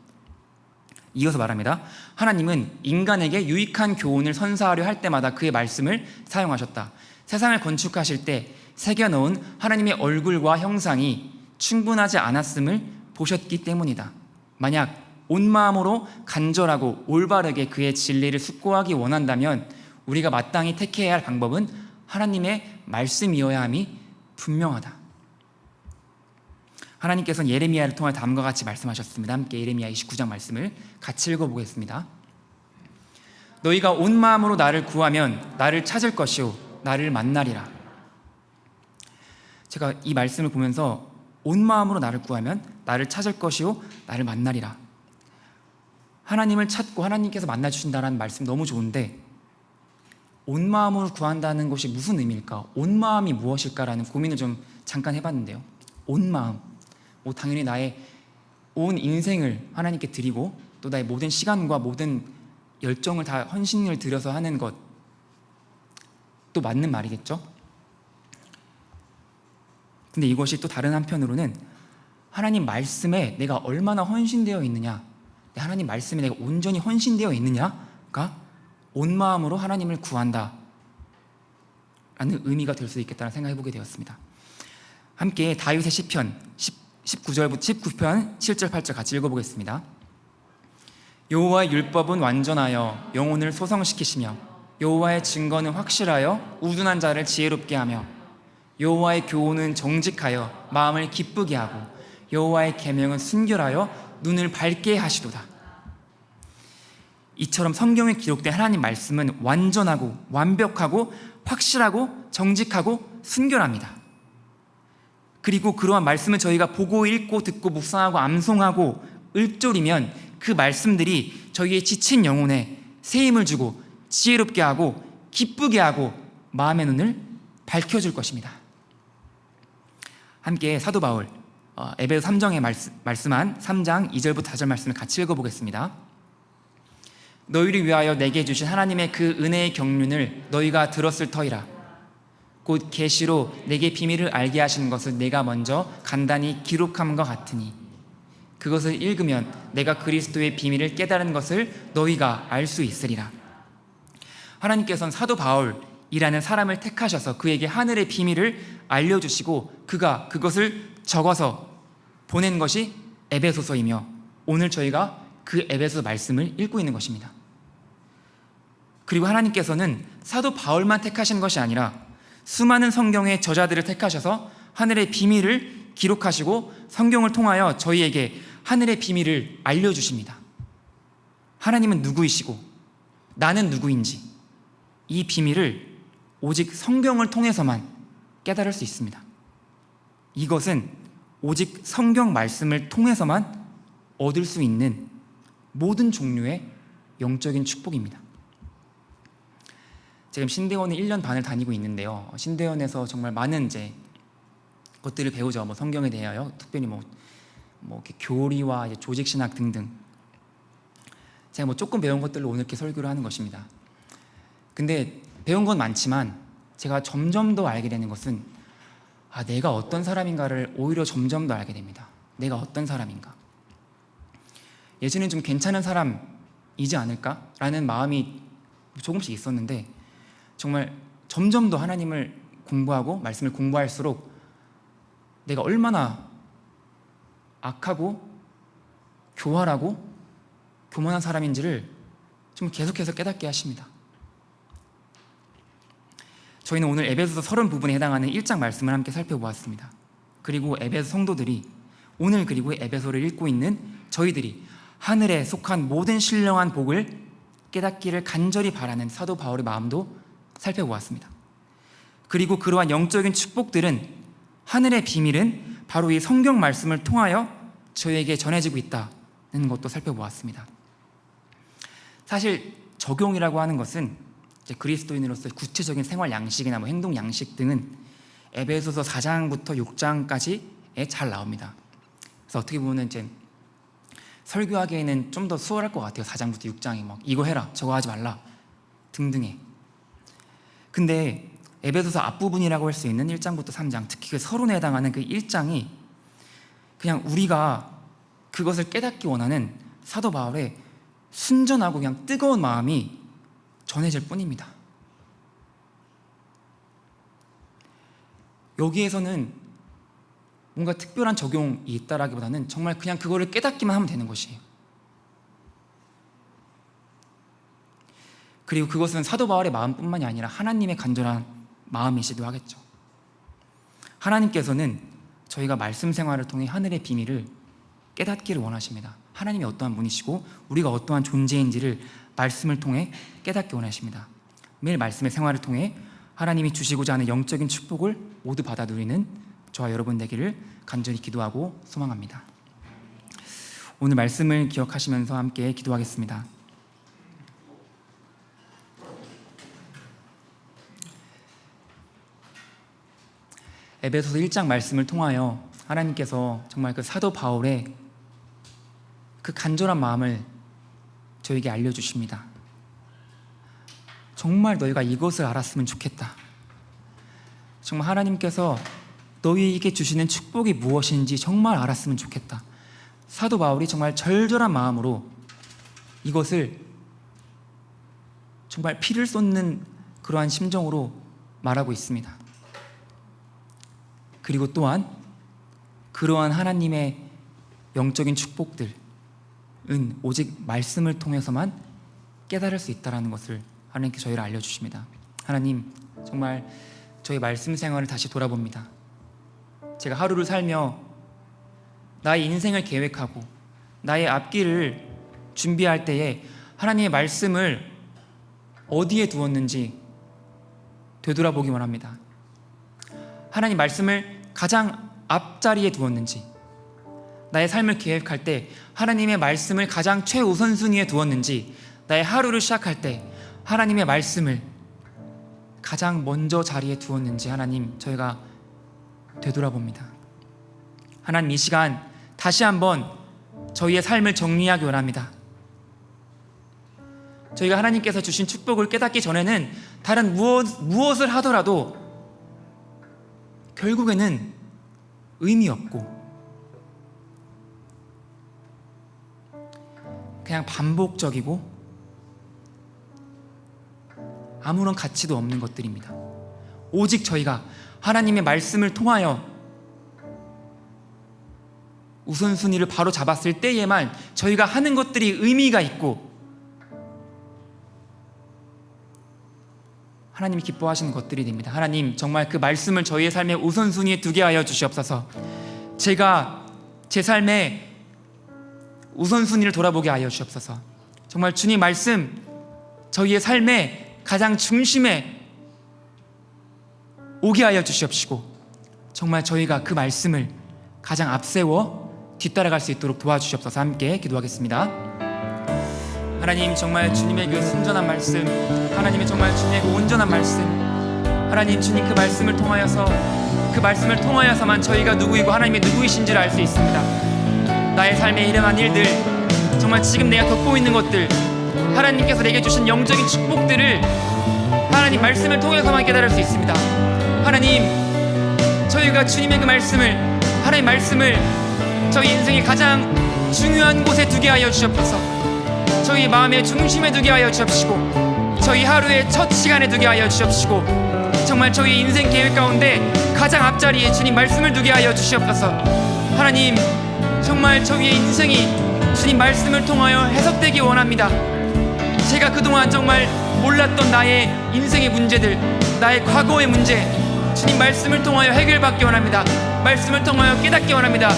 이어서 말합니다. 하나님은 인간에게 유익한 교훈을 선사하려 할 때마다 그의 말씀을 사용하셨다. 세상을 건축하실 때 새겨놓은 하나님의 얼굴과 형상이 충분하지 않았음을 보셨기 때문이다. 만약 온 마음으로 간절하고 올바르게 그의 진리를 숙고하기 원한다면 우리가 마땅히 택해야 할 방법은 하나님의 말씀이어야 함이 분명하다. 하나님께서는 예레미야를 통해 다음과 같이 말씀하셨습니다. 함께 예레미야 29장 말씀을 같이 읽어보겠습니다. 너희가 온 마음으로 나를 구하면 나를 찾을 것이요 나를 만나리라. 제가 이 말씀을 보면서 온 마음으로 나를 구하면 나를 찾을 것이요 나를 만나리라. 하나님을 찾고 하나님께서 만나주신다는 말씀 너무 좋은데 온 마음으로 구한다는 것이 무슨 의미일까? 온 마음이 무엇일까라는 고민을 좀 잠깐 해봤는데요. 온 마음, 당연히 나의 온 인생을 하나님께 드리고 또 나의 모든 시간과 모든 열정을 다 헌신을 들여서 하는 것, 또 맞는 말이겠죠? 근데 이것이 또 다른 한편으로는 하나님 말씀에 내가 얼마나 헌신되어 있느냐, 하나님 말씀에 내가 온전히 헌신되어 있느냐가 온 마음으로 하나님을 구한다 라는 의미가 될 수 있겠다는 생각해 보게 되었습니다. 함께 다윗의 시편 19편 7절 8절 같이 읽어보겠습니다. 여호와의 율법은 완전하여 영혼을 소성시키시며 여호와의 증거는 확실하여 우둔한 자를 지혜롭게 하며 여호와의 교훈은 정직하여 마음을 기쁘게 하고 여호와의 계명은 순결하여 눈을 밝게 하시도다. 이처럼 성경에 기록된 하나님 말씀은 완전하고 완벽하고 확실하고 정직하고 순결합니다. 그리고 그러한 말씀을 저희가 보고 읽고 듣고 묵상하고 암송하고 읊조리면 그 말씀들이 저희의 지친 영혼에 새 힘을 주고 지혜롭게 하고 기쁘게 하고 마음의 눈을 밝혀줄 것입니다. 함께 사도 바울 에베소 3장에 말씀한 3장 2절부터 4절 말씀을 같이 읽어보겠습니다. 너희를 위하여 내게 주신 하나님의 그 은혜의 경륜을 너희가 들었을 터이라. 곧 계시로 내게 비밀을 알게 하시는 것을 내가 먼저 간단히 기록함과 같으니 그것을 읽으면 내가 그리스도의 비밀을 깨달은 것을 너희가 알 수 있으리라. 하나님께서는 사도 바울이라는 사람을 택하셔서 그에게 하늘의 비밀을 알려주시고 그가 그것을 적어서 보낸 것이 에베소서이며 오늘 저희가 그 에베소 말씀을 읽고 있는 것입니다. 그리고 하나님께서는 사도 바울만 택하신 것이 아니라 수많은 성경의 저자들을 택하셔서 하늘의 비밀을 기록하시고 성경을 통하여 저희에게 하늘의 비밀을 알려주십니다. 하나님은 누구이시고 나는 누구인지 이 비밀을 오직 성경을 통해서만 깨달을 수 있습니다. 이것은 오직 성경 말씀을 통해서만 얻을 수 있는 모든 종류의 영적인 축복입니다. 지금 신대원에 1년 반을 다니고 있는데요. 신대원에서 정말 많은 것들을 배우죠. 성경에 대하여 특별히 이렇게 교리와 조직 신학 등등. 제가 조금 배운 것들로 오늘 이렇게 설교를 하는 것입니다. 근데 배운 건 많지만 제가 점점 더 알게 되는 것은 내가 어떤 사람인가를 오히려 점점 더 알게 됩니다. 내가 어떤 사람인가. 예전엔 좀 괜찮은 사람이지 않을까라는 마음이 조금씩 있었는데 정말 점점 더 하나님을 공부하고 말씀을 공부할수록 내가 얼마나 악하고 교활하고 교만한 사람인지를 좀 계속해서 깨닫게 하십니다. 저희는 오늘 에베소서 30 부분에 해당하는 1장 말씀을 함께 살펴보았습니다. 그리고 에베소 성도들이 오늘 그리고 에베소를 읽고 있는 저희들이 하늘에 속한 모든 신령한 복을 깨닫기를 간절히 바라는 사도 바울의 마음도 살펴보았습니다. 그리고 그러한 영적인 축복들은 하늘의 비밀은 바로 이 성경 말씀을 통하여 저희에게 전해지고 있다는 것도 살펴보았습니다. 사실 적용이라고 하는 것은 그리스도인으로서의 구체적인 생활 양식이나 행동 양식 등은 에베소서 4장부터 6장까지에 잘 나옵니다. 그래서 어떻게 보면 설교하기에는 좀 더 수월할 것 같아요. 4장부터 6장이 이거 해라 저거 하지 말라 등등의. 근데 에베소서 앞부분이라고 할 수 있는 1장부터 3장, 특히 그 서론에 해당하는 그 1장이 그냥 우리가 그것을 깨닫기 원하는 사도 바울의 순전하고 그냥 뜨거운 마음이 전해질 뿐입니다. 여기에서는 뭔가 특별한 적용이 있다라기보다는 정말 그냥 그거를 깨닫기만 하면 되는 것이에요. 그리고 그것은 사도 바울의 마음뿐만이 아니라 하나님의 간절한 마음이시기도 하겠죠. 하나님께서는 저희가 말씀 생활을 통해 하늘의 비밀을 깨닫기를 원하십니다. 하나님이 어떠한 분이시고 우리가 어떠한 존재인지를 말씀을 통해 깨닫기 원하십니다. 매일 말씀의 생활을 통해 하나님이 주시고자 하는 영적인 축복을 모두 받아 누리는 저와 여러분 되기를 간절히 기도하고 소망합니다. 오늘 말씀을 기억하시면서 함께 기도하겠습니다. 에베소서 1장 말씀을 통하여 하나님께서 정말 그 사도 바울의 그 간절한 마음을 저에게 알려주십니다. 정말 너희가 이것을 알았으면 좋겠다. 정말 하나님께서 너희에게 주시는 축복이 무엇인지 정말 알았으면 좋겠다. 사도 바울이 정말 절절한 마음으로 이것을 정말 피를 쏟는 그러한 심정으로 말하고 있습니다. 그리고 또한 그러한 하나님의 영적인 축복들은 오직 말씀을 통해서만 깨달을 수 있다는 것을 하나님께 저희를 알려주십니다. 하나님, 정말 저희 말씀 생활을 다시 돌아봅니다. 제가 하루를 살며 나의 인생을 계획하고 나의 앞길을 준비할 때에 하나님의 말씀을 어디에 두었는지 되돌아보기 원합니다. 하나님 말씀을 가장 앞자리에 두었는지, 나의 삶을 계획할 때 하나님의 말씀을 가장 최우선순위에 두었는지, 나의 하루를 시작할 때 하나님의 말씀을 가장 먼저 자리에 두었는지 하나님, 저희가 되돌아봅니다. 하나님, 이 시간 다시 한번 저희의 삶을 정리하기 원합니다. 저희가 하나님께서 주신 축복을 깨닫기 전에는 다른 무엇을 하더라도 결국에는 의미 없고 그냥 반복적이고 아무런 가치도 없는 것들입니다. 오직 저희가 하나님의 말씀을 통하여 우선순위를 바로 잡았을 때에만 저희가 하는 것들이 의미가 있고 하나님이 기뻐하시는 것들이 됩니다. 하나님, 정말 그 말씀을 저희의 삶의 우선순위에 두게 하여 주시옵소서. 제가 제 삶의 우선순위를 돌아보게 하여 주시옵소서. 정말 주님 말씀 저희의 삶의 가장 중심에 오게 하여 주시옵시고, 정말 저희가 그 말씀을 가장 앞세워 뒤따라갈 수 있도록 도와주시옵소서. 함께 기도하겠습니다. 하나님, 정말 주님의 그 순전한 말씀, 하나님의 정말 주님의 그 온전한 말씀, 하나님, 주님 그 말씀을 통하여서만 저희가 누구이고 하나님의 누구이신지를 알 수 있습니다. 나의 삶에 일어난 일들, 정말 지금 내가 겪고 있는 것들, 하나님께서 내게 주신 영적인 축복들을 하나님 말씀을 통해서만 깨달을 수 있습니다. 하나님, 저희가 주님의 그 말씀을, 하나님의 말씀을 저희 인생의 가장 중요한 곳에 두게 하여 주시옵소서. 저희 마음의 중심에 두게 하여 주옵시고, 저희 하루의 첫 시간에 두게 하여 주옵시고, 정말 저희 인생 계획 가운데 가장 앞자리에 주님 말씀을 두게 하여 주시옵소서. 하나님, 정말 저희의 인생이 주님 말씀을 통하여 해석되기 원합니다. 제가 그동안 정말 몰랐던 나의 인생의 문제들, 나의 과거의 문제, 주님 말씀을 통하여 해결받기 원합니다. 말씀을 통하여 깨닫기 원합니다.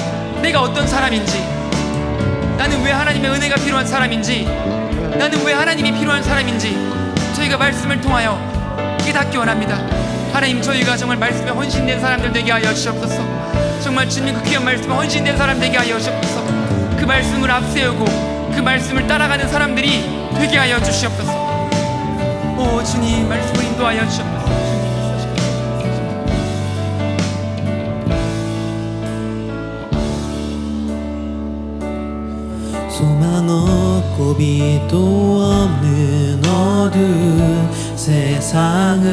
내가 어떤 사람인지, 나는 왜 하나님의 은혜가 필요한 사람인지, 나는 왜 하나님이 필요한 사람인지 저희가 말씀을 통하여 깨닫기 원합니다. 하나님, 저희가 정말 말씀에 헌신된 사람들 되게 하여 주시옵소서. 정말 주님 그 귀한 말씀에 헌신된 사람 되게 하여 주시옵소서. 그 말씀을 앞세우고 그 말씀을 따라가는 사람들이 되게 하여 주시옵소서. 오 주님, 말씀을 인도하여 주시옵소서. 소망 없고 빛도 없는 어두운 세상을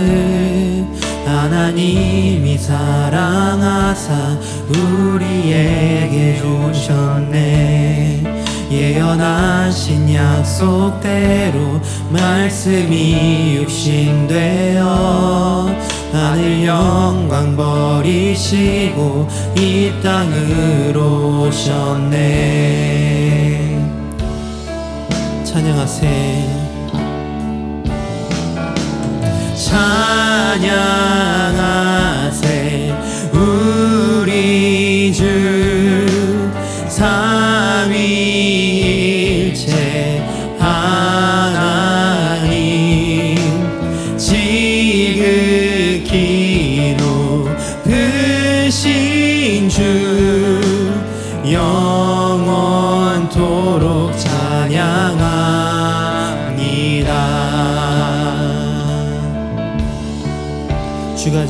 하나님이 사랑하사 우리에게 주셨네. 예언하신 약속대로 말씀이 육신되어 하늘 영광 버리시고 이 땅으로 오셨네. 찬양하세. 찬양하세 우리 주 삼위일체 하나님. 지극히 높으신 주 영원토록 찬양합니다. 주가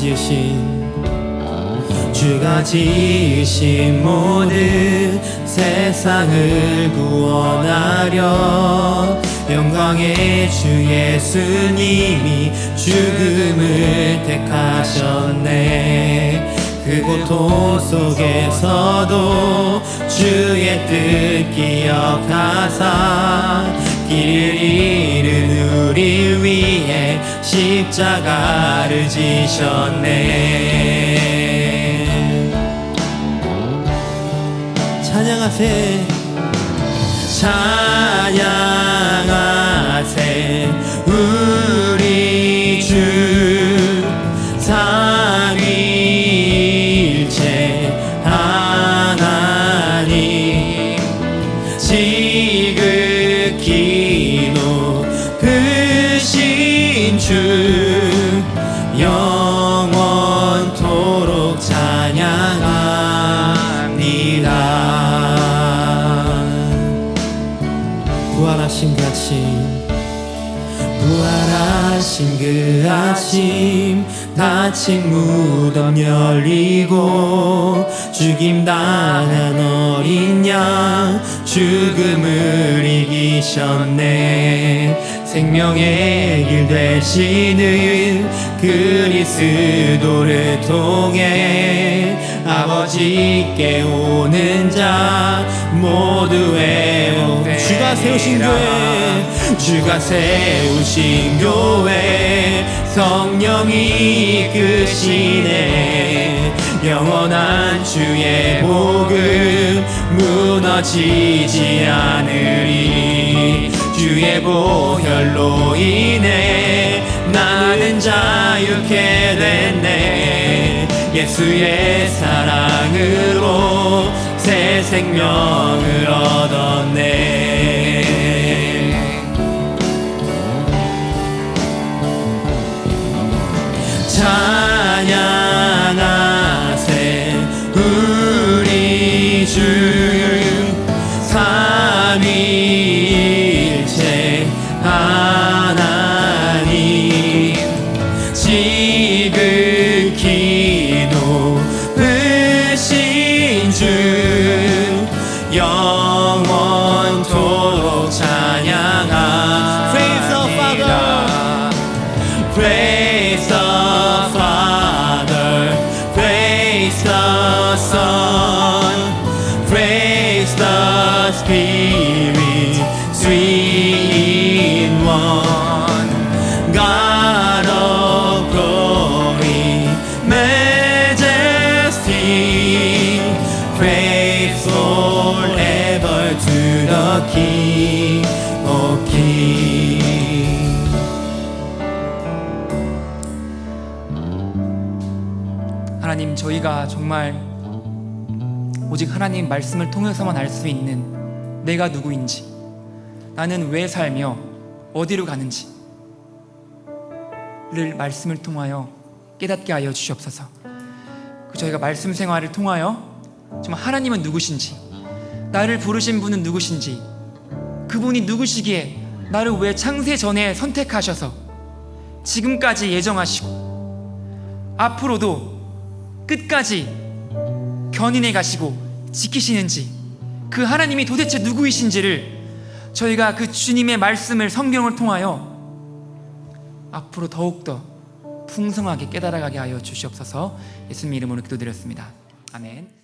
지으신 모든 세상을 구원하려 영광의 주 예수님이 죽음을 택하셨네. 그 고통 속에서도 주의 뜻 기억하사 길을 잃은 우리 위해 십자가를 지셨네. 찬양하세. 찬양하세 우리 주 삼위일체 하나님. 지극히 높으신 주 영원토록 아침 다친 무덤 열리고 죽임당한 어린 양 죽음을 이기셨네. 생명의 길 되시는 그리스도를 통해 아버지께 오는 자 모두 외워 주가 세우신 교회, 주가 세우신 교회, 성령이 이끄시네. 영원한 주의 복음 무너지지 않으리. 주의 보혈로 인해 나는 자유케 됐네. 예수의 사랑으로 새 생명을 얻었네. 찬양하세 우리 주 삼위일체 하나님. 지극히 높으신 주 영원토록 찬양하리라. Praise the Father, praise the Father, praise the Son, praise the Spirit, three in one. God of glory, majesty, praise forever to the King of Kings. 하나님, 저희가 정말 오직 하나님 말씀을 통해서만 알 수 있는 내가 누구인지, 나는 왜 살며 어디로 가는지 를 말씀을 통하여 깨닫게 하여 주시옵소서. 저희가 말씀 생활을 통하여 정말 하나님은 누구신지, 나를 부르신 분은 누구신지, 그분이 누구시기에 나를 왜 창세 전에 선택하셔서 지금까지 예정하시고 앞으로도 끝까지 견인해 가시고 지키시는지, 그 하나님이 도대체 누구이신지를 저희가 그 주님의 말씀을, 성경을 통하여 앞으로 더욱더 풍성하게 깨달아가게 하여 주시옵소서. 예수님 이름으로 기도드렸습니다. 아멘.